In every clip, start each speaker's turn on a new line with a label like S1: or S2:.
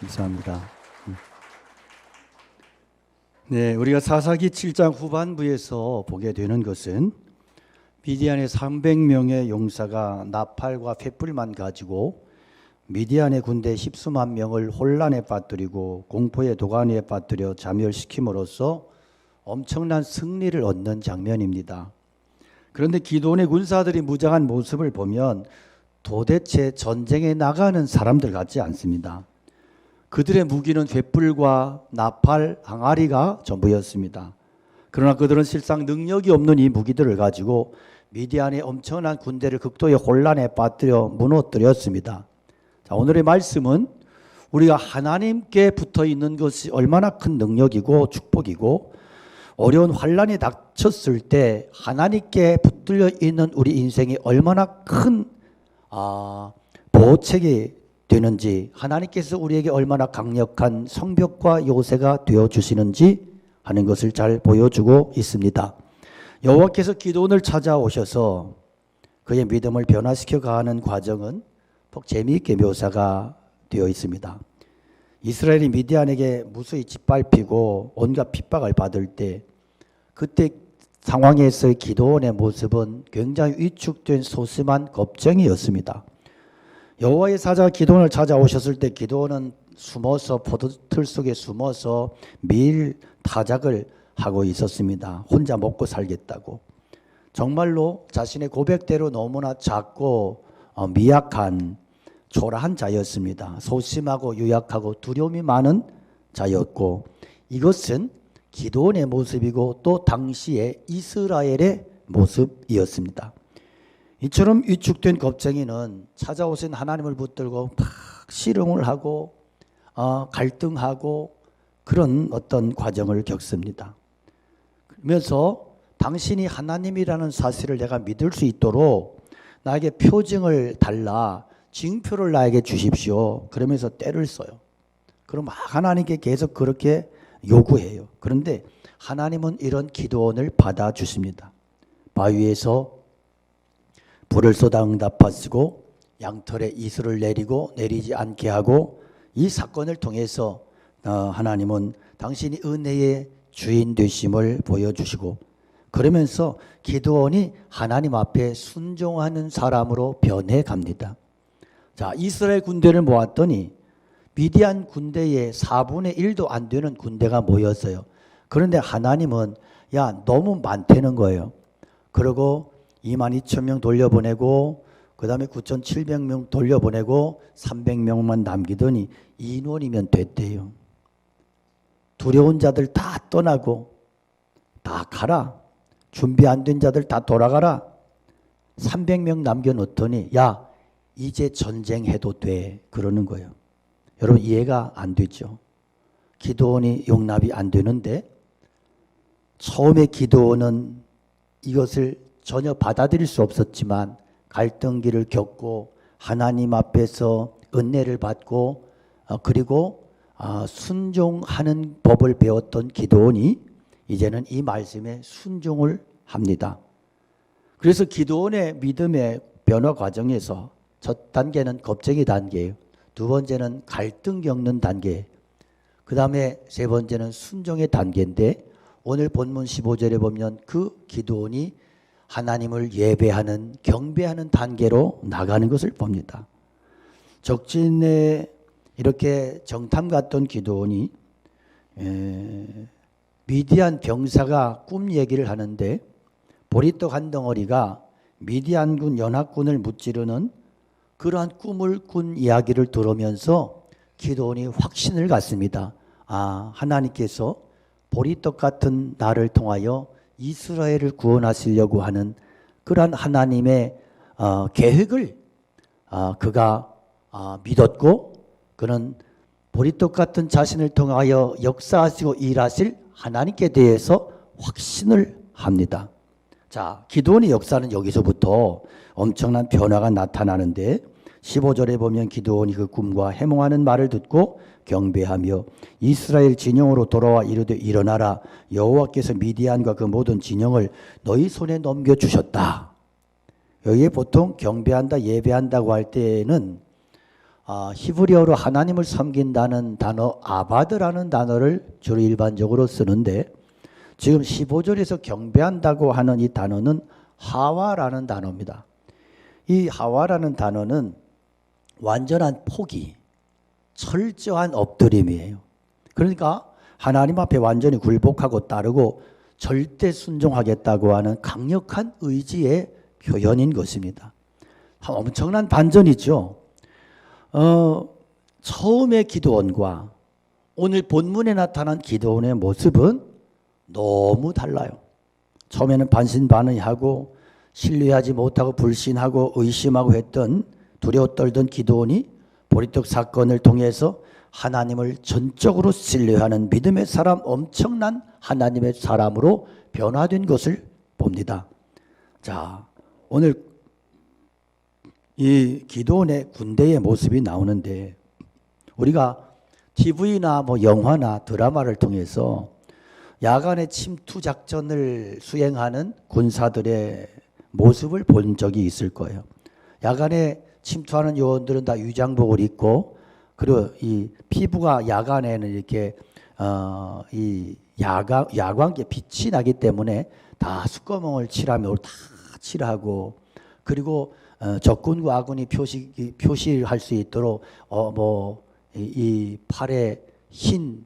S1: 감사합니다. 네, 우리가 사사기 7장 후반부에서 보게 되는 것은 미디안의 300명의 용사가 나팔과 횃불만 가지고 미디안의 군대 10수만 명을 혼란에 빠뜨리고 공포의 도가니에 빠뜨려 자멸시킴으로써 엄청난 승리를 얻는 장면입니다. 그런데 기드온의 군사들이 무장한 모습을 보면 도대체 전쟁에 나가는 사람들 같지 않습니다. 그들의 무기는 횃불과 나팔, 항아리가 전부였습니다. 그러나 그들은 실상 능력이 없는 이 무기들을 가지고 미디안의 엄청난 군대를 극도의 혼란에 빠뜨려 무너뜨렸습니다. 자, 오늘의 말씀은 우리가 하나님께 붙어 있는 것이 얼마나 큰 능력이고 축복이고 어려운 환란이 닥쳤을 때 하나님께 붙들려 있는 우리 인생이 얼마나 큰 보호책이 되는지, 하나님께서 우리에게 얼마나 강력한 성벽과 요새가 되어주시는지 하는 것을 잘 보여주고 있습니다. 여호와께서 기드온을 찾아오셔서 그의 믿음을 변화시켜 가는 과정은 꼭 재미있게 묘사가 되어 있습니다. 이스라엘이 미디안에게 무수히 짓밟히고 온갖 핍박을 받을 때 그때 상황에서의 기드온의 모습은 굉장히 위축된 소심한 겁쟁이였습니다. 여호와의 사자가 기드온을 찾아오셨을 때 기드온은 숨어서 포도틀 속에 숨어서 매일 타작을 하고 있었습니다. 혼자 먹고 살겠다고. 정말로 자신의 고백대로 너무나 작고 미약한 초라한 자였습니다. 소심하고 유약하고 두려움이 많은 자였고, 이것은 기드온의 모습이고 또 당시의 이스라엘의 모습이었습니다. 이처럼 위축된 겁쟁이는 찾아오신 하나님을 붙들고 막 씨름을 하고 갈등하고 그런 어떤 과정을 겪습니다. 그러면서 당신이 하나님이라는 사실을 내가 믿을 수 있도록 나에게 표징을 달라, 징표를 나에게 주십시오. 그러면서 때를 써요. 그럼 하나님께 계속 그렇게 요구해요. 그런데 하나님은 이런 기도원을 받아주십니다. 바위에서 불을 쏟아 응답하시고 양털에 이슬을 내리지 않게 하고, 이 사건을 통해서 하나님은 당신이 은혜의 주인 되심을 보여주시고, 그러면서 기드온이 하나님 앞에 순종하는 사람으로 변해갑니다. 자, 이스라엘 군대를 모았더니 미디안 군대의 4분의 1도 안 되는 군대가 모였어요. 그런데 하나님은 너무 많다는 거예요. 그리고 22,000명 돌려보내고 그 다음에 9,700명 돌려보내고 300명만 남기더니 인원이면 됐대요. 두려운 자들 다 떠나고 다 가라. 준비 안 된 자들 다 돌아가라. 300명 남겨놓더니 이제 전쟁해도 돼. 그러는 거예요. 여러분, 이해가 안 되죠. 기드온이 용납이 안 되는데 처음에 기드온은 이것을 전혀 받아들일 수 없었지만 갈등기를 겪고 하나님 앞에서 은혜를 받고 그리고 순종하는 법을 배웠던 기드온이 이제는 이 말씀에 순종을 합니다. 그래서 기드온의 믿음의 변화 과정에서 첫 단계는 겁쟁이 단계예요. 두 번째는 갈등 겪는 단계, 그 다음에 세 번째는 순종의 단계인데, 오늘 본문 15절에 보면 그 기드온이 하나님을 예배하는, 경배하는 단계로 나가는 것을 봅니다. 적진에 이렇게 정탐 갔던 기드온이 미디안 병사가 꿈 얘기를 하는데 보리떡 한 덩어리가 미디안군 연합군을 무찌르는 그러한 꿈을 꾼 이야기를 들으면서 기드온이 확신을 갖습니다. 하나님께서 보리떡 같은 나를 통하여 이스라엘을 구원하시려고 하는 그러한 하나님의 계획을 그가 믿었고, 그는 보리떡 같은 자신을 통하여 역사하시고 일하실 하나님께 대해서 확신을 합니다. 자, 기드온의 역사는 여기서부터 엄청난 변화가 나타나는데 15절에 보면 기드온이 그 꿈과 해몽하는 말을 듣고 경배하며 이스라엘 진영으로 돌아와 이르되 일어나라, 여호와께서 미디안과 그 모든 진영을 너희 손에 넘겨주셨다. 여기에 보통 경배한다, 예배한다고 할 때는 히브리어로 하나님을 섬긴다는 단어 아바드라는 단어를 주로 일반적으로 쓰는데 지금 15절에서 경배한다고 하는 이 단어는 하와라는 단어입니다. 이 하와라는 단어는 완전한 포기, 철저한 엎드림이에요. 그러니까 하나님 앞에 완전히 굴복하고 따르고 절대 순종하겠다고 하는 강력한 의지의 표현인 것입니다. 엄청난 반전이죠. 처음의 기드온과 오늘 본문에 나타난 기드온의 모습은 너무 달라요. 처음에는 반신반의하고 신뢰하지 못하고 불신하고 의심하고 했던 두려워 떨던 기드온이 보리떡 사건을 통해서 하나님을 전적으로 신뢰하는 믿음의 사람, 엄청난 하나님의 사람으로 변화된 것을 봅니다. 자, 오늘 이 기드온의 군대의 모습이 나오는데 우리가 TV나 뭐 영화나 드라마를 통해서 야간에 침투 작전을 수행하는 군사들의 모습을 본 적이 있을 거예요. 야간에 침투하는 요원들은 다 위장복을 입고 그리고 이 피부가 야간에는 이렇게 이 야광계 빛이 나기 때문에 다 숯구멍을 칠하며 다 칠하고 그리고 적군과 아군이 표시할 수 있도록 이 팔에 흰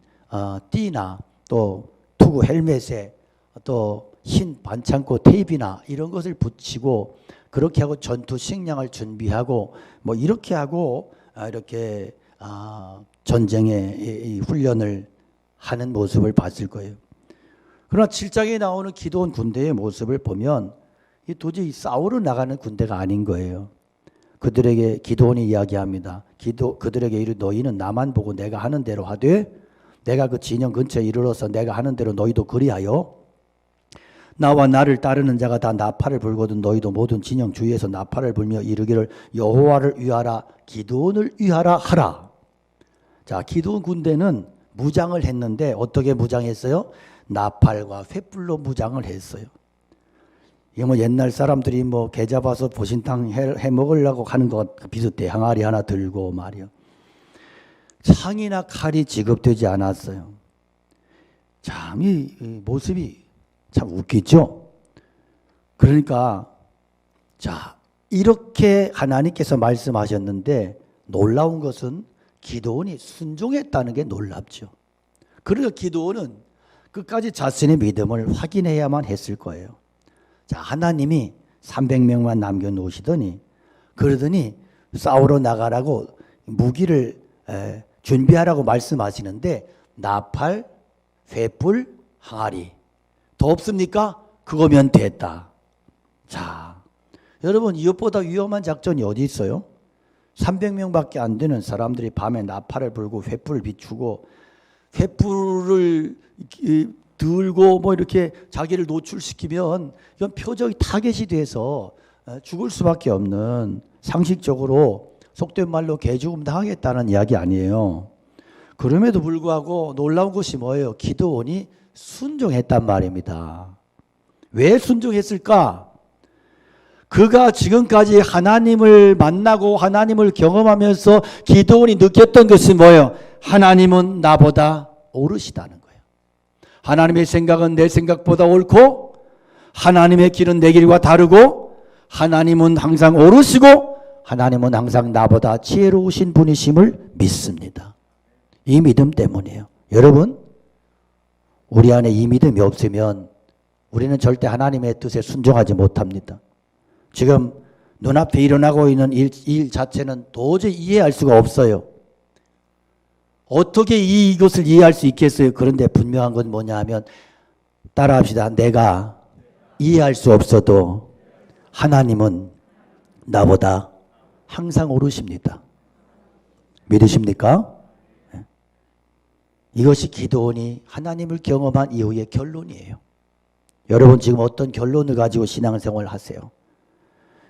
S1: 띠나 또 투구 헬멧에 또 흰 반창고 테이프나 이런 것을 붙이고 그렇게 하고 전투 식량을 준비하고 뭐 이렇게 하고 이렇게 전쟁의 이 훈련을 하는 모습을 봤을 거예요. 그러나 7장에 나오는 기드온 군대의 모습을 보면 이 도저히 싸우러 나가는 군대가 아닌 거예요. 그들에게 기드온이 이야기합니다. 그들에게 이르 너희는 나만 보고 내가 하는 대로 하되 내가 그 진영 근처에 이르러서 내가 하는 대로 너희도 그리하여 나와 나를 따르는 자가 다 나팔을 불거든 너희도 모든 진영 주위에서 나팔을 불며 이르기를 여호와를 위하라 기드온을 위하라 하라. 자, 기드온 군대는 무장을 했는데 어떻게 무장했어요? 나팔과 횃불로 무장을 했어요. 이게 뭐 옛날 사람들이 뭐 개 잡아서 보신탕 해 먹으려고 하는 것 비슷해. 항아리 하나 들고 말이요. 창이나 칼이 지급되지 않았어요. 참 이 모습이 참 웃기죠. 그러니까 자 이렇게 하나님께서 말씀하셨는데 놀라운 것은 기드온이 순종했다는 게 놀랍죠. 그러니까 기드온은 끝까지 자신의 믿음을 확인해야만 했을 거예요. 자, 하나님이 300명만 남겨놓으시더니 그러더니 싸우러 나가라고 무기를 준비하라고 말씀하시는데 나팔, 횃불, 항아리 더 없습니까? 그거면 됐다. 자, 여러분 이것보다 위험한 작전이 어디 있어요? 300명밖에 안 되는 사람들이 밤에 나팔을 불고 횃불을 비추고 횃불을 들고 뭐 이렇게 자기를 노출시키면 이건 표적이 타겟이 돼서 죽을 수밖에 없는 상식적으로 속된 말로 개죽음 당하겠다는 이야기 아니에요. 그럼에도 불구하고 놀라운 것이 뭐예요? 기드온이 순종했단 말입니다. 왜 순종했을까? 그가 지금까지 하나님을 만나고 하나님을 경험하면서 기드온이 느꼈던 것이 뭐예요? 하나님은 나보다 오르시다는 거예요. 하나님의 생각은 내 생각보다 옳고 하나님의 길은 내 길과 다르고 하나님은 항상 오르시고 하나님은 항상 나보다 지혜로우신 분이심을 믿습니다. 이 믿음 때문이에요. 여러분, 우리 안에 이 믿음이 없으면 우리는 절대 하나님의 뜻에 순종하지 못합니다. 지금 눈앞에 일어나고 있는 일 자체는 도저히 이해할 수가 없어요. 어떻게 이것을 이해할 수 있겠어요? 그런데 분명한 건 뭐냐 하면 따라합시다. 내가 이해할 수 없어도 하나님은 나보다 항상 오르십니다. 믿으십니까? 이것이 기드온이 하나님을 경험한 이후의 결론이에요. 여러분 지금 어떤 결론을 가지고 신앙생활을 하세요?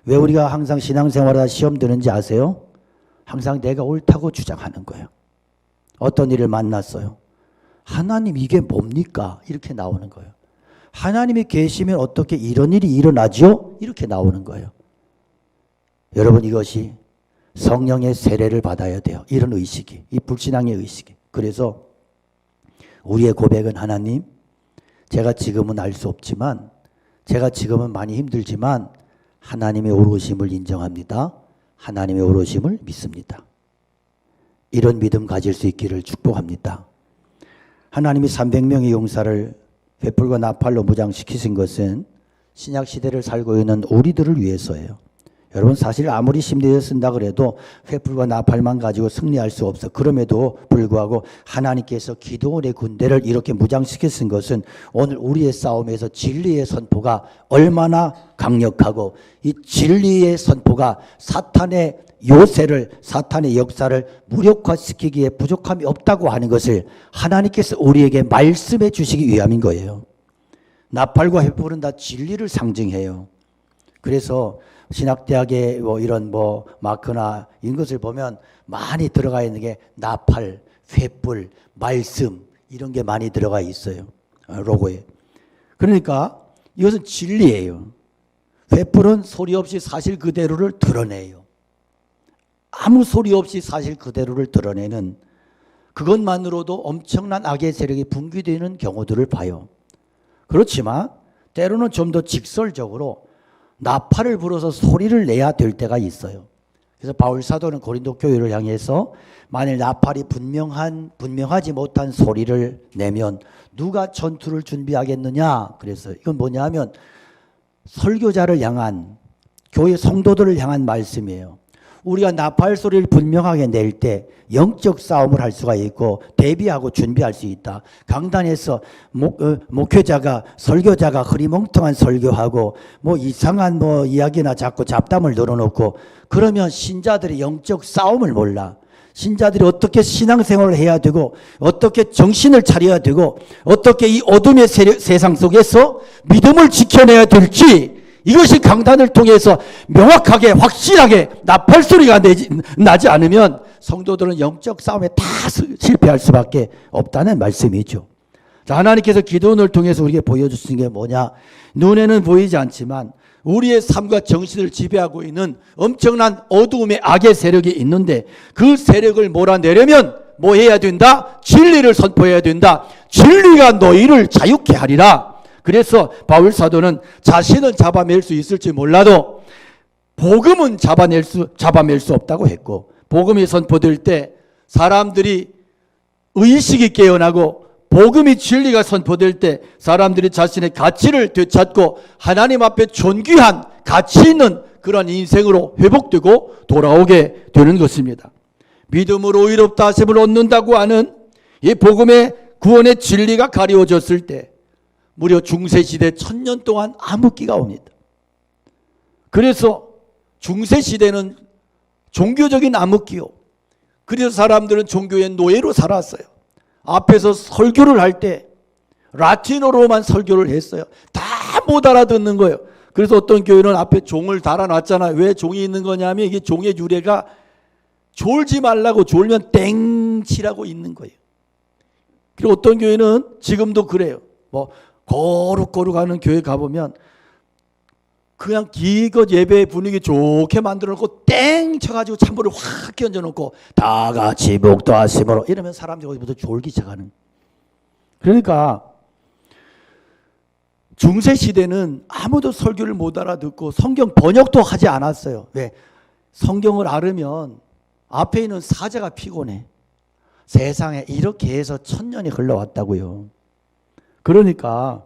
S1: 왜 우리가 항상 신앙생활하다 시험 드는지 아세요? 항상 내가 옳다고 주장하는 거예요. 어떤 일을 만났어요. 하나님 이게 뭡니까? 이렇게 나오는 거예요. 하나님이 계시면 어떻게 이런 일이 일어나죠? 이렇게 나오는 거예요. 여러분 이것이 성령의 세례를 받아야 돼요. 이런 의식이, 이 불신앙의 의식이. 그래서 우리의 고백은 하나님, 제가 지금은 알 수 없지만, 제가 지금은 많이 힘들지만 하나님의 오르심을 인정합니다. 하나님의 오르심을 믿습니다. 이런 믿음 가질 수 있기를 축복합니다. 하나님이 300명의 용사를 횃불과 나팔로 무장시키신 것은 신약시대를 살고 있는 우리들을 위해서예요. 여러분, 사실 아무리 심리에 쓴다 그래도 횃불과 나팔만 가지고 승리할 수 없어. 그럼에도 불구하고 하나님께서 기드온의 군대를 이렇게 무장시키신 것은 오늘 우리의 싸움에서 진리의 선포가 얼마나 강력하고, 이 진리의 선포가 사탄의 요새를, 사탄의 역사를 무력화시키기에 부족함이 없다고 하는 것을 하나님께서 우리에게 말씀해 주시기 위함인 거예요. 나팔과 횃불은 다 진리를 상징해요. 그래서 신학대학의 이런 마크나 이런 것을 보면 많이 들어가 있는 게 나팔, 횃불, 말씀, 이런 게 많이 들어가 있어요. 로고에. 그러니까 이것은 진리예요. 횃불은 소리 없이 사실 그대로를 드러내요. 아무 소리 없이 사실 그대로를 드러내는, 그것만으로도 엄청난 악의 세력이 붕괴되는 경우들을 봐요. 그렇지만 때로는 좀 더 직설적으로 나팔을 불어서 소리를 내야 될 때가 있어요. 그래서 바울 사도는 고린도 교회를 향해서 만일 나팔이 분명하지 못한 소리를 내면 누가 전투를 준비하겠느냐. 그래서 이건 뭐냐 하면 설교자를 향한, 교회 성도들을 향한 말씀이에요. 우리가 나팔 소리를 분명하게 낼 때 영적 싸움을 할 수가 있고 대비하고 준비할 수 있다. 강단에서 목회자가, 설교자가 흐리멍텅한 설교하고 이상한 이야기나 자꾸 잡담을 늘어놓고 그러면 신자들이 영적 싸움을 몰라. 신자들이 어떻게 신앙생활을 해야 되고 어떻게 정신을 차려야 되고 어떻게 이 어둠의 세상 속에서 믿음을 지켜내야 될지, 이것이 강단을 통해서 명확하게 확실하게 나팔 소리가 나지 않으면 성도들은 영적 싸움에 다 실패할 수밖에 없다는 말씀이죠. 자, 하나님께서 기도원을 통해서 우리에게 보여주신 게 뭐냐? 눈에는 보이지 않지만 우리의 삶과 정신을 지배하고 있는 엄청난 어두움의 악의 세력이 있는데, 그 세력을 몰아내려면 뭐 해야 된다? 진리를 선포해야 된다. 진리가 너희를 자유케 하리라. 그래서 바울 사도는 자신은 잡아낼 수 있을지 몰라도 복음은 잡아낼 수 없다고 했고, 복음이 선포될 때 사람들이 의식이 깨어나고 복음이 진리가 선포될 때 사람들이 자신의 가치를 되찾고 하나님 앞에 존귀한 가치 있는 그런 인생으로 회복되고 돌아오게 되는 것입니다. 믿음으로 의롭다 하심을 얻는다고 하는 이 복음의 구원의 진리가 가리워졌을 때 무려 중세시대 1000년 동안 암흑기가 옵니다. 그래서 중세시대는 종교적인 암흑기요. 그래서 사람들은 종교의 노예로 살았어요. 앞에서 설교를 할 때 라틴어로만 설교를 했어요. 다 못 알아듣는 거예요. 그래서 어떤 교회는 앞에 종을 달아놨잖아요. 왜 종이 있는 거냐면 이게 종의 유래가 졸지 말라고, 졸면 땡치라고 있는 거예요. 그리고 어떤 교회는 지금도 그래요. 거룩거룩 하는 교회 가보면 그냥 기껏 예배 분위기 좋게 만들어 놓고 땡 쳐가지고 찬물을 확 끼얹어 놓고 다 같이 목도하심으로 이러면 사람들이 어디부터 졸기 시작하는. 그러니까 중세시대는 아무도 설교를 못 알아듣고 성경 번역도 하지 않았어요. 왜? 성경을 알으면 앞에 있는 사자가 피곤해. 세상에 이렇게 해서 1000년이 흘러왔다고요. 그러니까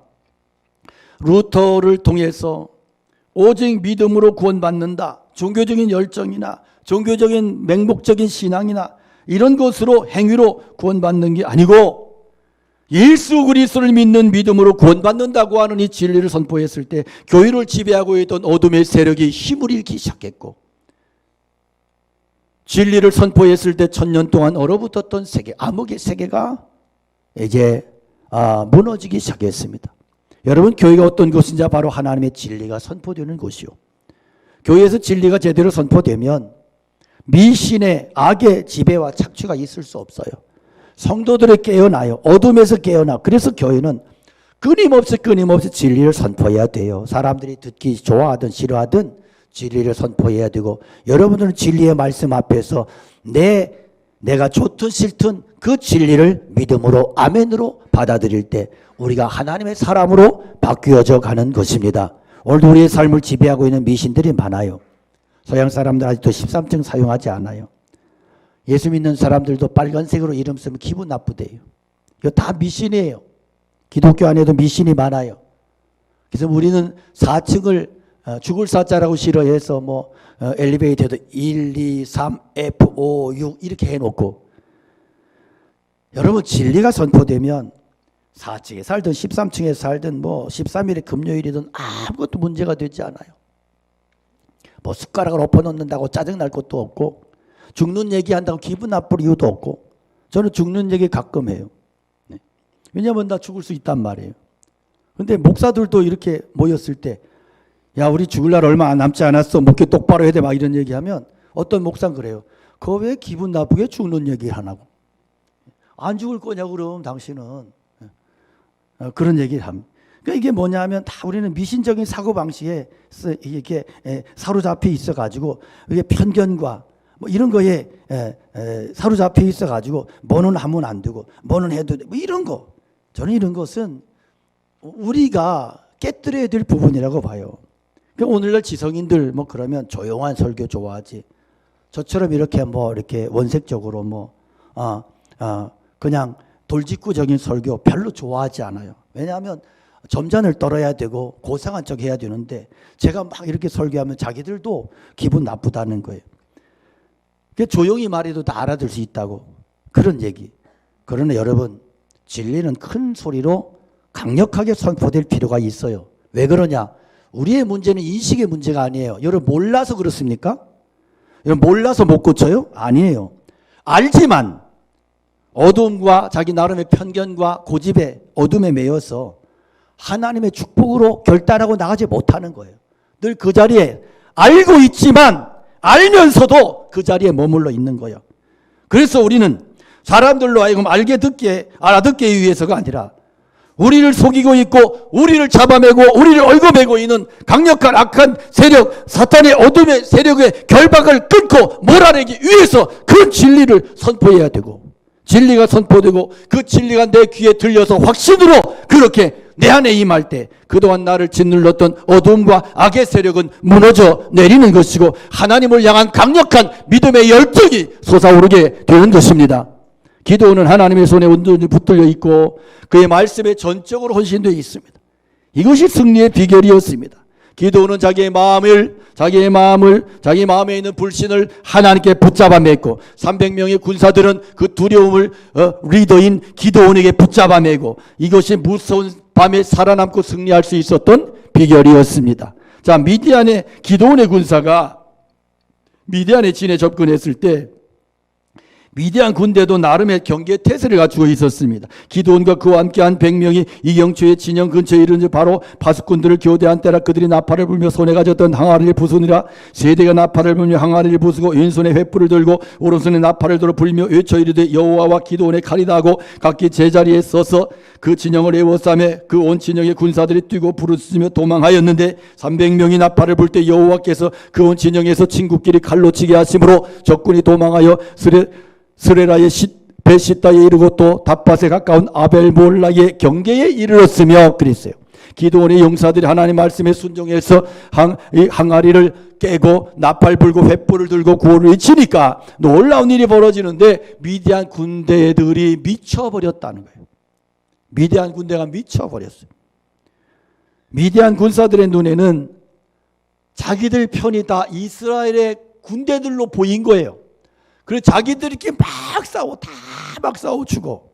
S1: 루터를 통해서 오직 믿음으로 구원받는다, 종교적인 열정이나 종교적인 맹목적인 신앙이나 이런 것으로 행위로 구원받는 게 아니고 예수 그리스도를 믿는 믿음으로 구원받는다고 하는 이 진리를 선포했을 때 교회를 지배하고 있던 어둠의 세력이 힘을 잃기 시작했고, 진리를 선포했을 때 1000년 동안 얼어붙었던 세계, 암흑의 세계가 이제 무너지기 시작했습니다. 여러분, 교회가 어떤 곳인지 바로 하나님의 진리가 선포되는 곳이요. 교회에서 진리가 제대로 선포되면 미신의 악의 지배와 착취가 있을 수 없어요. 성도들이 깨어나요. 어둠에서 깨어나. 그래서 교회는 끊임없이 진리를 선포해야 돼요. 사람들이 듣기 좋아하든 싫어하든 진리를 선포해야 되고, 여러분들은 진리의 말씀 앞에서 내가 좋든 싫든 그 진리를 믿음으로 아멘으로 받아들일 때 우리가 하나님의 사람으로 바뀌어져 가는 것입니다. 오늘도 우리의 삶을 지배하고 있는 미신들이 많아요. 서양 사람들 아직도 13층 사용하지 않아요. 예수 믿는 사람들도 빨간색으로 이름 쓰면 기분 나쁘대요. 이거 다 미신이에요. 기독교 안에도 미신이 많아요. 그래서 우리는 4층을 죽을 사자라고 싫어해서 엘리베이터도 1, 2, 3, F, 5, 6 이렇게 해놓고, 여러분 진리가 선포되면 4층에 살든 13층에 살든 13일에 금요일이든 아무것도 문제가 되지 않아요. 숟가락을 엎어놓는다고 짜증날 것도 없고, 죽는 얘기한다고 기분 나쁠 이유도 없고. 저는 죽는 얘기 가끔 해요. 네. 왜냐하면 나 죽을 수 있단 말이에요. 근데 목사들도 이렇게 모였을 때, 야 우리 죽을 날 얼마 남지 않았어, 목회 똑바로 해야 돼, 막 이런 얘기하면 어떤 목사는 그래요. 그거 왜 기분 나쁘게 죽는 얘기를 하냐고. 안 죽을 거냐고 그럼 당신은. 그런 얘기를 합니다. 그러니까 이게 뭐냐 하면 다 우리는 미신적인 사고방식에 이렇게 사로잡혀 있어가지고, 이게 편견과 이런 거에 사로잡혀 있어가지고 뭐는 하면 안 되고 뭐는 해도 돼, 이런 거. 저는 이런 것은 우리가 깨뜨려야 될 부분이라고 봐요. 그러니까 오늘날 지성인들 그러면 조용한 설교 좋아하지. 저처럼 이렇게 이렇게 원색적으로 그냥 돌직구적인 설교 별로 좋아하지 않아요. 왜냐하면 점잔을 떨어야 되고 고상한 척 해야 되는데, 제가 막 이렇게 설교하면 자기들도 기분 나쁘다는 거예요. 조용히 말해도 다 알아들 수 있다고, 그런 얘기. 그러나 여러분, 진리는 큰 소리로 강력하게 선포될 필요가 있어요. 왜 그러냐? 우리의 문제는 인식의 문제가 아니에요. 여러분 몰라서 그렇습니까? 여러분 몰라서 못 고쳐요? 아니에요. 알지만 어둠과 자기 나름의 편견과 고집에 어둠에 매여서 하나님의 축복으로 결단하고 나가지 못하는 거예요. 늘 그 자리에 알고 있지만 알면서도 그 자리에 머물러 있는 거예요. 그래서 우리는 사람들로 하여금 알아듣게 위해서가 아니라, 우리를 속이고 있고 우리를 잡아매고 우리를 얽어매고 있는 강력한 악한 세력, 사탄의 어둠의 세력의 결박을 끊고 몰아내기 위해서 그 진리를 선포해야 되고, 진리가 선포되고 그 진리가 내 귀에 들려서 확신으로 그렇게 내 안에 임할 때 그동안 나를 짓눌렀던 어둠과 악의 세력은 무너져 내리는 것이고, 하나님을 향한 강력한 믿음의 열정이 솟아오르게 되는 것입니다. 기도는 하나님의 손에 온전히 붙들려 있고 그의 말씀에 전적으로 헌신되어 있습니다. 이것이 승리의 비결이었습니다. 기도는 자기 마음에 있는 불신을 하나님께 붙잡아 맺고, 300명의 군사들은 그 두려움을 리더인 기도원에게 붙잡아 매고, 이것이 무서운 밤에 살아남고 승리할 수 있었던 비결이었습니다. 자, 미디안의 기도원의 군사가 미디안의 진에 접근했을 때 미디안 군대도 나름의 경계 태세를 갖추고 있었습니다. 기드온과 그와 함께한 100명이 이경초의 진영 근처에 이르는 바로 파수꾼들을 교대한 때라 그들이 나팔을 불며 손에 가졌던 항아리를 부수니라. 세대가 나팔을 불며 항아리를 부수고 왼손에 횃불을 들고 오른손에 나팔을 들어 불며 외쳐 이르되 여호와와 기드온의 칼이다 하고 각기 제자리에 서서 그 진영을 에워싸매 그 온 진영의 군사들이 뛰고 부르짖으며 도망하였는데 300명이 나팔을 불 때 여호와께서 그 온 진영에서 친구끼리 칼로 치게 하심으로 적군이 도망하여 스레라의 베시다에 이르고 또 답밭에 가까운 아벨몰라의 경계에 이르렀으며 그랬어요. 기드온의 용사들이 하나님 말씀에 순종해서 항아리를 깨고 나팔 불고 횃불을 들고 구호를 외치니까 놀라운 일이 벌어지는데 미디안 군대들이 미쳐버렸다는 거예요. 미디안 군대가 미쳐버렸어요. 미디안 군사들의 눈에는 자기들 편이 다 이스라엘의 군대들로 보인 거예요. 그래서 자기들끼리 막 싸워 죽어.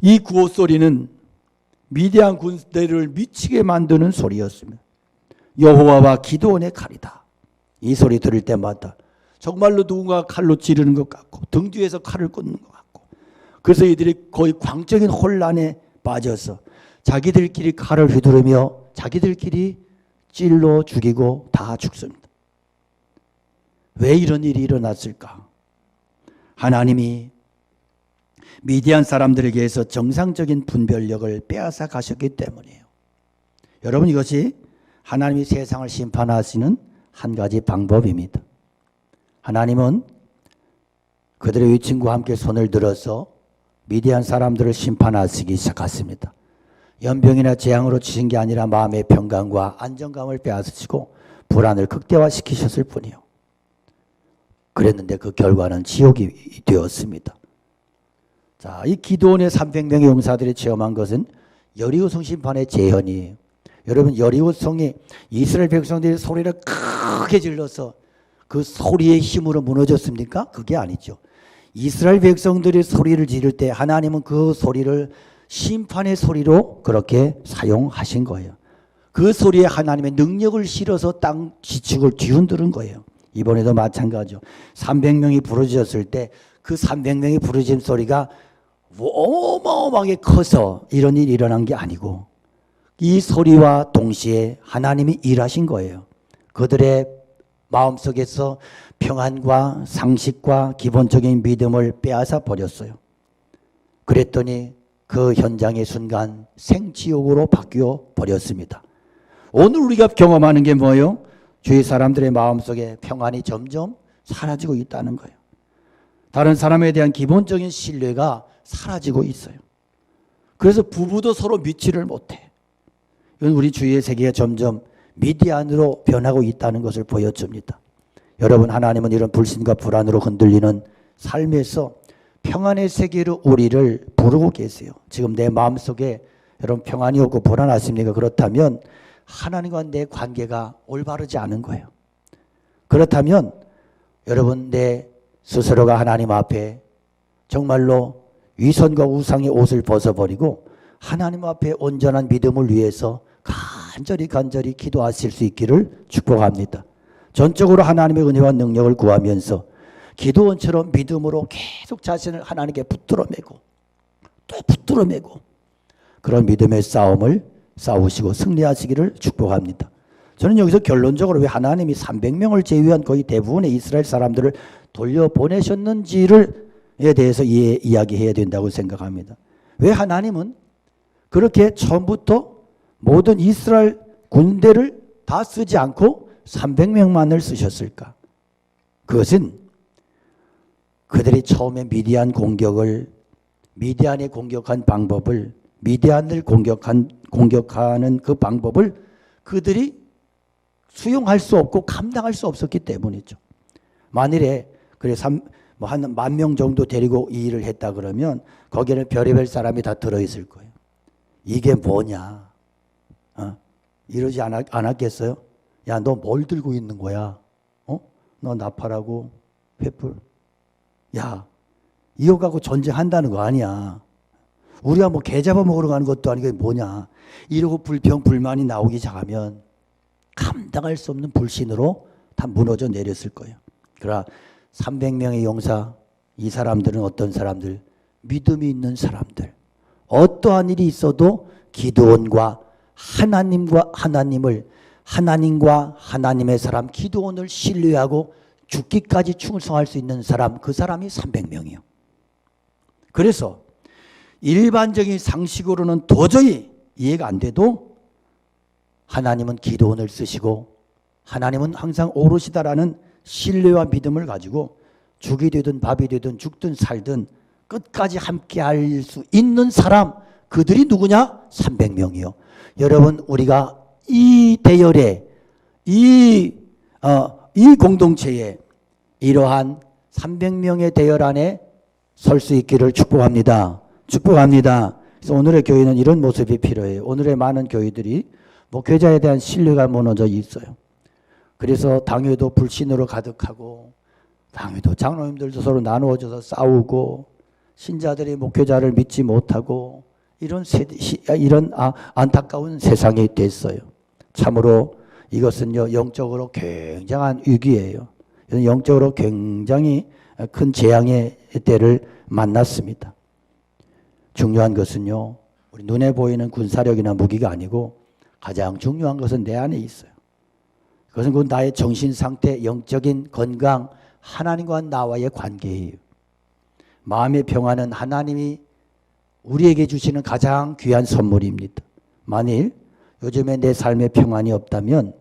S1: 이 구호 소리는 미디안 군대를 미치게 만드는 소리였습니다. 여호와와 기드온의 칼이다. 이 소리 들을 때마다 정말로 누군가 칼로 찌르는 것 같고 등 뒤에서 칼을 꽂는 것 같고, 그래서 이들이 거의 광적인 혼란에 빠져서 자기들끼리 칼을 휘두르며 자기들끼리 찔러 죽이고 다 죽습니다. 왜 이런 일이 일어났을까? 하나님이 미디안 사람들에게서 정상적인 분별력을 빼앗아 가셨기 때문이에요. 여러분, 이것이 하나님이 세상을 심판하시는 한 가지 방법입니다. 하나님은 그들의 위친과 함께 손을 들어서 미디안 사람들을 심판하시기 시작했습니다. 연병이나 재앙으로 치신 게 아니라 마음의 평강과 안정감을 빼앗으시고 불안을 극대화시키셨을 뿐이요. 그랬는데 그 결과는 지옥이 되었습니다. 자, 이 기드온의 300명의 용사들이 체험한 것은 여리고성 심판의 재현이에요. 여러분, 여리고성이 이스라엘 백성들이 소리를 크게 질러서 그 소리의 힘으로 무너졌습니까? 그게 아니죠. 이스라엘 백성들이 소리를 지를 때 하나님은 그 소리를 심판의 소리로 그렇게 사용하신 거예요. 그 소리에 하나님의 능력을 실어서 땅 지축을 뒤흔드는 거예요. 이번에도 마찬가지죠. 300명이 부르짖었을 때 그 300명이 부르짖은 소리가 어마어마하게 커서 이런 일이 일어난 게 아니고 이 소리와 동시에 하나님이 일하신 거예요. 그들의 마음속에서 평안과 상식과 기본적인 믿음을 빼앗아 버렸어요. 그랬더니 그 현장의 순간 생지옥으로 바뀌어 버렸습니다. 오늘 우리가 경험하는 게 뭐예요? 주위 사람들의 마음속에 평안이 점점 사라지고 있다는 거예요. 다른 사람에 대한 기본적인 신뢰가 사라지고 있어요. 그래서 부부도 서로 믿지를 못해. 이건 우리 주위의 세계가 점점 미디안으로 변하고 있다는 것을 보여줍니다. 여러분, 하나님은 이런 불신과 불안으로 흔들리는 삶에서 평안의 세계로 우리를 부르고 계세요. 지금 내 마음속에 여러분 평안이 없고 불안하십니까? 그렇다면 하나님과 내 관계가 올바르지 않은 거예요. 그렇다면 여러분 내 스스로가 하나님 앞에 정말로 위선과 우상의 옷을 벗어버리고 하나님 앞에 온전한 믿음을 위해서 간절히 기도하실 수 있기를 축복합니다. 전적으로 하나님의 은혜와 능력을 구하면서 기도원처럼 믿음으로 계속 자신을 하나님께 붙들어 매고 또 붙들어 매고 그런 믿음의 싸움을 싸우시고 승리하시기를 축복합니다. 저는 여기서 결론적으로 왜 하나님이 300명을 제외한 거의 대부분의 이스라엘 사람들을 돌려보내셨는지에 대해서 이야기해야 된다고 생각합니다. 왜 하나님은 그렇게 처음부터 모든 이스라엘 군대를 다 쓰지 않고 300명만을 쓰셨을까? 그것은 그들이 처음에 미디안에 공격한 방법을 미디안을 공격하는 그 방법을 그들이 수용할 수 없고 감당할 수 없었기 때문이죠. 만일에 그래 한 10,000명 정도 데리고 이 일을 했다 그러면 거기에는 별의별 사람이 다 들어있을 거예요. 이게 뭐냐? 이러지 않았겠어요? 야, 너 뭘 들고 있는 거야? 너 나팔하고 횃불? 야, 이거 갖고 전쟁한다는 거 아니야. 우리가 뭐 개 잡아먹으러 가는 것도 아니고 이게 뭐냐. 이러고 불평 불만이 나오기 시작하면 감당할 수 없는 불신으로 다 무너져 내렸을 거예요. 그러나 300명의 용사, 이 사람들은 어떤 사람들? 믿음이 있는 사람들. 어떠한 일이 있어도 기드온과 하나님과 하나님의 사람 기드온을 신뢰하고 죽기까지 충성할 수 있는 사람, 그 사람이 300명이요. 그래서 일반적인 상식으로는 도저히 이해가 안 돼도 하나님은 기드온을 쓰시고 하나님은 항상 오롯이다라는 신뢰와 믿음을 가지고 죽이 되든 밥이 되든 죽든 살든 끝까지 함께 할 수 있는 사람, 그들이 누구냐? 300명이요. 여러분, 우리가 이 대열에 이 공동체에 이러한 300명의 대열 안에 설 수 있기를 축복합니다. 축복합니다. 그래서 오늘의 교회는 이런 모습이 필요해요. 오늘의 많은 교회들이 목회자에 대한 신뢰가 무너져 있어요. 그래서 당회도 불신으로 가득하고 당회도 장로님들도 서로 나누어져서 싸우고 신자들이 목회자를 믿지 못하고 이런 안타까운 세상이 됐어요. 참으로 이것은요, 영적으로 굉장한 위기예요. 영적으로 굉장히 큰 재앙의 때를 만났습니다. 중요한 것은요, 우리 눈에 보이는 군사력이나 무기가 아니고 가장 중요한 것은 내 안에 있어요. 그것은 그 나의 정신 상태, 영적인 건강, 하나님과 나와의 관계예요. 마음의 평안은 하나님이 우리에게 주시는 가장 귀한 선물입니다. 만일 요즘에 내 삶에 평안이 없다면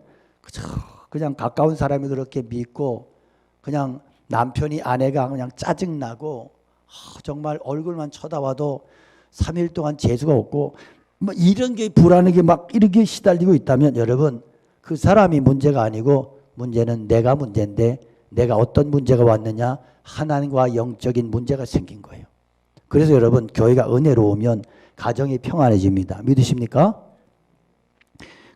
S1: 그냥 가까운 사람이 그렇게 믿고 그냥 남편이 아내가 그냥 짜증나고 정말 얼굴만 쳐다봐도 3일 동안 재수가 없고 뭐 이런 게 불안하게 막 이렇게 시달리고 있다면 여러분 그 사람이 문제가 아니고 문제는 내가 문제인데 내가 어떤 문제가 왔느냐 하나님과 영적인 문제가 생긴 거예요. 그래서 여러분 교회가 은혜로우면 가정이 평안해집니다. 믿으십니까?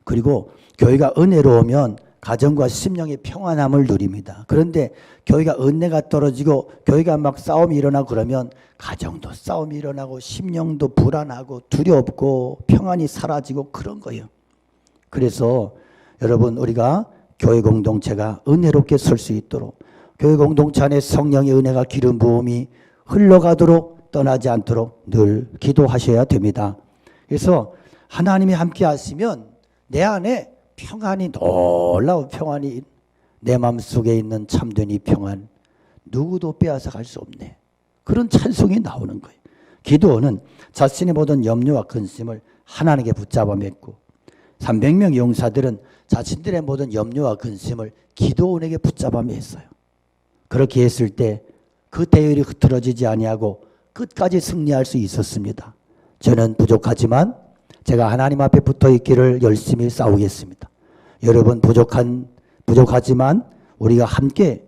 S1: 그리고 교회가 은혜로우면 가정과 심령의 평안함을 누립니다. 그런데 교회가 은혜가 떨어지고 교회가 막 싸움이 일어나고 그러면 가정도 싸움이 일어나고 심령도 불안하고 두렵고 평안이 사라지고 그런 거예요. 그래서 여러분 우리가 교회 공동체가 은혜롭게 설 수 있도록 교회 공동체 안에 성령의 은혜가 기름 부음이 흘러가도록 떠나지 않도록 늘 기도하셔야 됩니다. 그래서 하나님이 함께 하시면 내 안에 평안이 놀라운 평안이 내 마음속에 있는 참된 이 평안 누구도 빼앗아 갈 수 없네. 그런 찬송이 나오는 거예요. 기도원은 자신의 모든 염려와 근심을 하나님께 붙잡아 맺고 300명의 용사들은 자신들의 모든 염려와 근심을 기도원에게 붙잡아 맸어요. 그렇게 했을 때 그 대열이 흐트러지지 아니하고 끝까지 승리할 수 있었습니다. 저는 부족하지만 제가 하나님 앞에 붙어 있기를 열심히 싸우겠습니다. 여러분 부족하지만 우리가 함께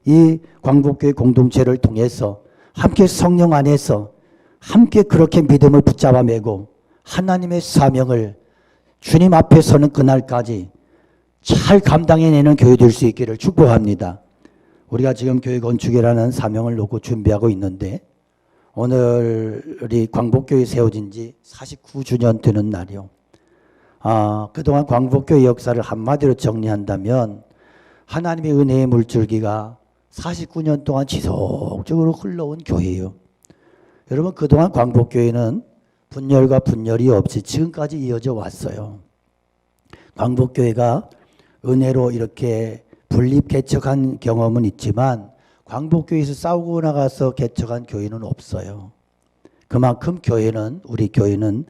S1: 이 광복교회 공동체를 통해서 함께 성령 안에서 함께 그렇게 믿음을 붙잡아 매고 하나님의 사명을 주님 앞에 서는 그날까지 잘 감당해내는 교회 될 수 있기를 축복합니다. 우리가 지금 교회 건축이라는 사명을 놓고 준비하고 있는데 오늘이 광복교회 세워진 지 49주년 되는 날이요. 그동안 광복교회 역사를 한마디로 정리한다면 하나님의 은혜의 물줄기가 49년 동안 지속적으로 흘러온 교회예요. 여러분 그동안 광복교회는 분열과 분열이 없이 지금까지 이어져 왔어요. 광복교회가 은혜로 이렇게 분립 개척한 경험은 있지만 광복교회에서 싸우고 나가서 개척한 교회는 없어요. 그만큼 우리 교회는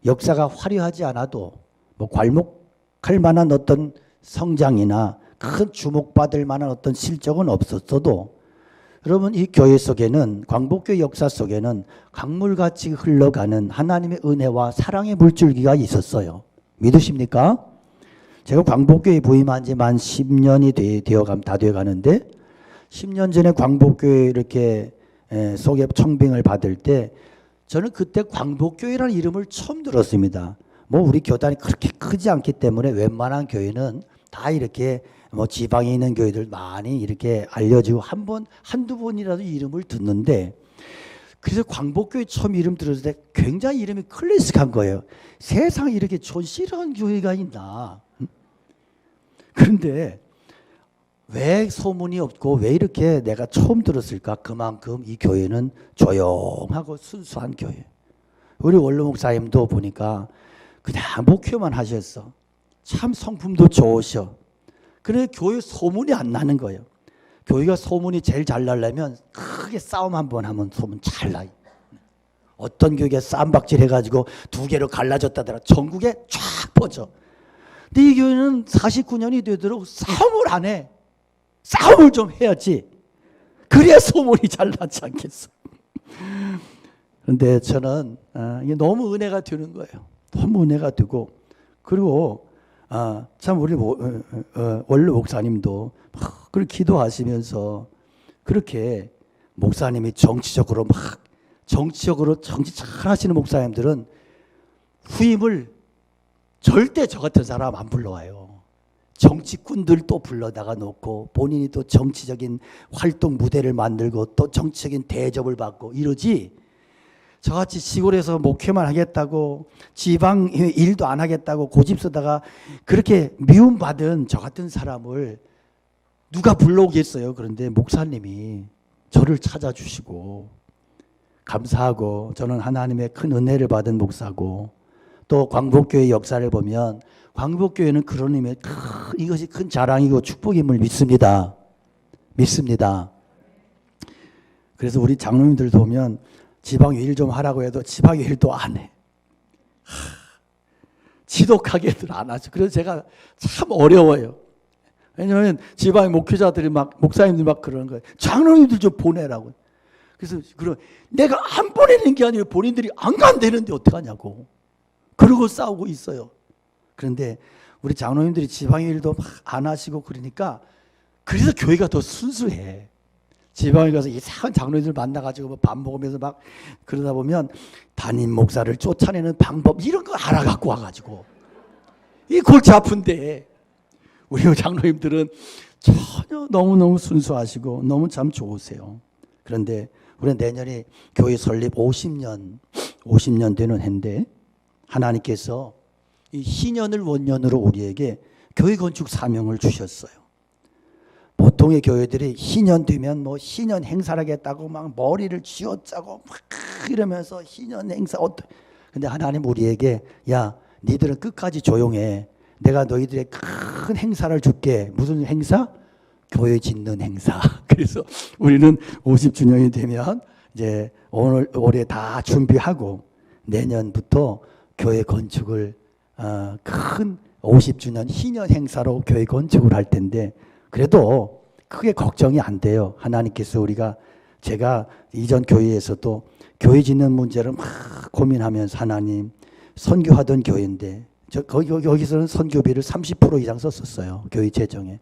S1: 역사가 화려하지 않아도 뭐 괄목할 만한 어떤 성장이나 큰 주목받을 만한 어떤 실적은 없었어도 여러분 이 교회 속에는 광복교회 역사 속에는 강물같이 흘러가는 하나님의 은혜와 사랑의 물줄기가 있었어요. 믿으십니까? 제가 광복교회 부임한 지 만 10년이 다 되어 가는데 10년 전에 광복교회 이렇게 소개 청빙을 받을 때 저는 그때 광복교회라는 이름을 처음 들었습니다. 뭐 우리 교단이 그렇게 크지 않기 때문에 웬만한 교회는 다 이렇게 뭐 지방에 있는 교회들 많이 이렇게 알려지고 한두 번이라도 이름을 듣는데 그래서 광복교회 처음 이름 들었을 때 굉장히 이름이 클래식한 거예요. 세상에 이렇게 존실한 교회가 있나. 그런데 왜 소문이 없고 왜 이렇게 내가 처음 들었을까? 그만큼 이 교회는 조용하고 순수한 교회. 우리 원로 목사님도 보니까 그냥 목회만 하셨어. 참 성품도 좋으셔. 그래 교회 소문이 안 나는 거예요. 교회가 소문이 제일 잘 나려면 크게 싸움 한번 하면 소문 잘 나요. 어떤 교회가 쌈박질 해가지고 두 개로 갈라졌다더라. 전국에 쫙 퍼져. 근데 이 교회는 49년이 되도록 싸움을 안 해. 싸움을 좀 해야지. 그래야 소문이 잘 나지 않겠어. 그런데 저는 이게 너무 은혜가 되는 거예요. 너무 은혜가 되고 그리고 참 우리 원로 목사님도 그렇게 기도하시면서 그렇게 목사님이 정치 잘 하시는 목사님들은 후임을 절대 저 같은 사람 안 불러와요. 정치꾼들 또 불러다가 놓고 본인이 또 정치적인 활동 무대를 만들고 또 정치적인 대접을 받고 이러지 저같이 시골에서 목회만 하겠다고 지방 일도 안 하겠다고 고집 쓰다가 그렇게 미움받은 저 같은 사람을 누가 불러오겠어요. 그런데 목사님이 저를 찾아주시고 감사하고 저는 하나님의 큰 은혜를 받은 목사고 또 광복교회 역사를 보면 광복교회는 그런 의미에 이것이 큰 자랑이고 축복임을 믿습니다. 그래서 우리 장로님들 보면 지방 일 좀 하라고 해도 지방 일도 안 해. 지독하게들 안 하죠. 그래서 제가 참 어려워요. 왜냐하면 지방의 목회자들이 막, 목사님들이 막 그러는 거예요. 장로님들 좀 보내라고. 그래서 내가 안 보내는 게 아니라 본인들이 안 간다는데 어떡하냐고. 그러고 싸우고 있어요. 그런데 우리 장로님들이 지방의 일도 막 안 하시고 그러니까 그래서 교회가 더 순수해. 지방에 가서 이상한 장로님들 만나가지고 밥 먹으면서 막 그러다 보면 담임 목사를 쫓아내는 방법 이런 거 알아갖고 와가지고 이 골치 아픈데 우리 장로님들은 전혀 너무너무 순수하시고 너무 참 좋으세요. 그런데 우리 내년이 교회 설립 50년 되는 해인데 하나님께서 이 희년을 원년으로 우리에게 교회 건축 사명을 주셨어요. 보통의 교회들이 희년 되면 뭐 희년 행사를 하겠다고 막 머리를 쥐어짜고 막 이러면서 희년 행사 근데 하나님 우리에게 야 니들은 끝까지 조용해. 내가 너희들의 큰 행사를 줄게. 무슨 행사? 교회 짓는 행사. 그래서 우리는 50주년이 되면 이제 올해 다 준비하고 내년부터 교회 건축을 큰 50주년 희년 행사로 교회 건축을 할 텐데 그래도 크게 걱정이 안 돼요. 하나님께서 제가 이전 교회에서도 교회 짓는 문제를 막 고민하면서 하나님 선교하던 교회인데 여기서는 선교비를 30% 이상 썼었어요. 교회 재정에.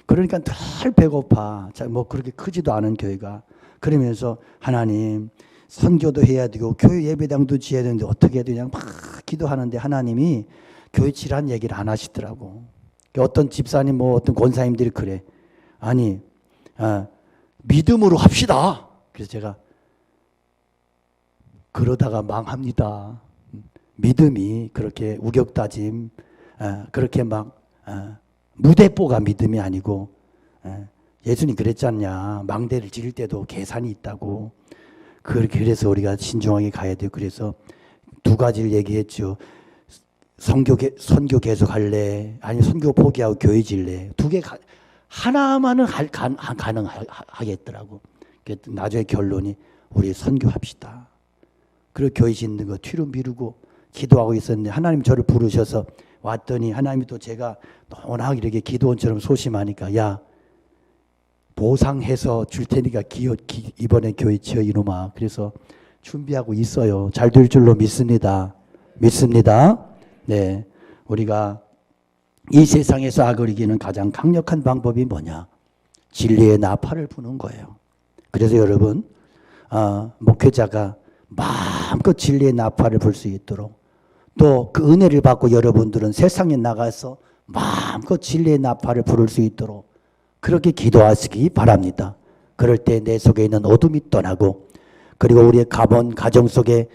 S1: 그러니까 늘 배고파. 뭐 그렇게 크지도 않은 교회가. 그러면서 하나님 선교도 해야 되고 교회 예배당도 지어야 되는데 어떻게 해야 되냐 막 기도하는데 하나님이 교회 지란 얘기를 안 하시더라고. 어떤 집사님 뭐 어떤 권사님들이 그래. 아니 믿음으로 합시다. 그래서 제가 그러다가 망합니다. 믿음이 그렇게 우격다짐 그렇게 막 무대뽀가 믿음이 아니고 예수님 그랬지 않냐. 망대를 지을 때도 계산이 있다고. 그래서 우리가 신중하게 가야 돼요. 그래서 두 가지를 얘기했죠. 선교 계속할래? 아니 선교 포기하고 교회 질래? 두 개 하나만은 가능하겠더라고. 나중에 결론이 우리 선교합시다. 그리고 교회 짓는 거 뒤로 미루고 기도하고 있었는데 하나님 저를 부르셔서 왔더니 하나님이 또 제가 워낙 이렇게 기도원처럼 소심하니까 야 보상해서 줄 테니까 이번에 교회 지어 이놈아. 그래서 준비하고 있어요. 잘 될 줄로 믿습니다. 네, 우리가 이 세상에서 악을 이기는 가장 강력한 방법이 뭐냐? 진리의 나팔을 부는 거예요. 그래서 여러분 목회자가 마음껏 진리의 나팔을 불 수 있도록 또 그 은혜를 받고 여러분들은 세상에 나가서 마음껏 진리의 나팔을 부를 수 있도록 그렇게 기도하시기 바랍니다. 그럴 때 내 속에 있는 어둠이 떠나고 그리고 우리의 가정 속에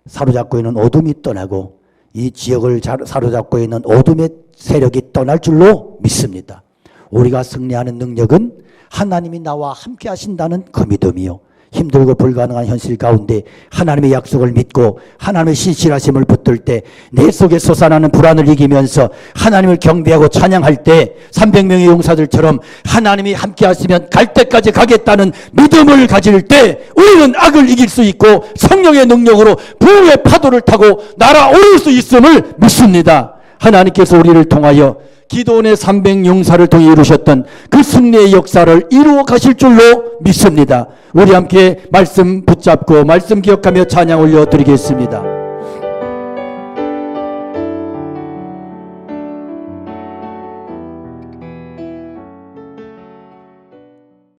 S1: 사로잡고 있는 어둠이 떠나고 이 지역을 사로잡고 있는 어둠의 세력이 떠날 줄로 믿습니다. 우리가 승리하는 능력은 하나님이 나와 함께 하신다는 그 믿음이요. 힘들고 불가능한 현실 가운데 하나님의 약속을 믿고 하나님의 신실하심을 붙들 때 내 속에 솟아나는 불안을 이기면서 하나님을 경배하고 찬양할 때 300명의 용사들처럼 하나님이 함께 하시면 갈 때까지 가겠다는 믿음을 가질 때 우리는 악을 이길 수 있고 성령의 능력으로 부흥의 파도를 타고 날아오를 수 있음을 믿습니다. 하나님께서 우리를 통하여 기도원의 300용사를 통해 이루셨던 그 승리의 역사를 이루어 가실 줄로 믿습니다. 우리 함께 말씀 붙잡고 말씀 기억하며 찬양 올려드리겠습니다.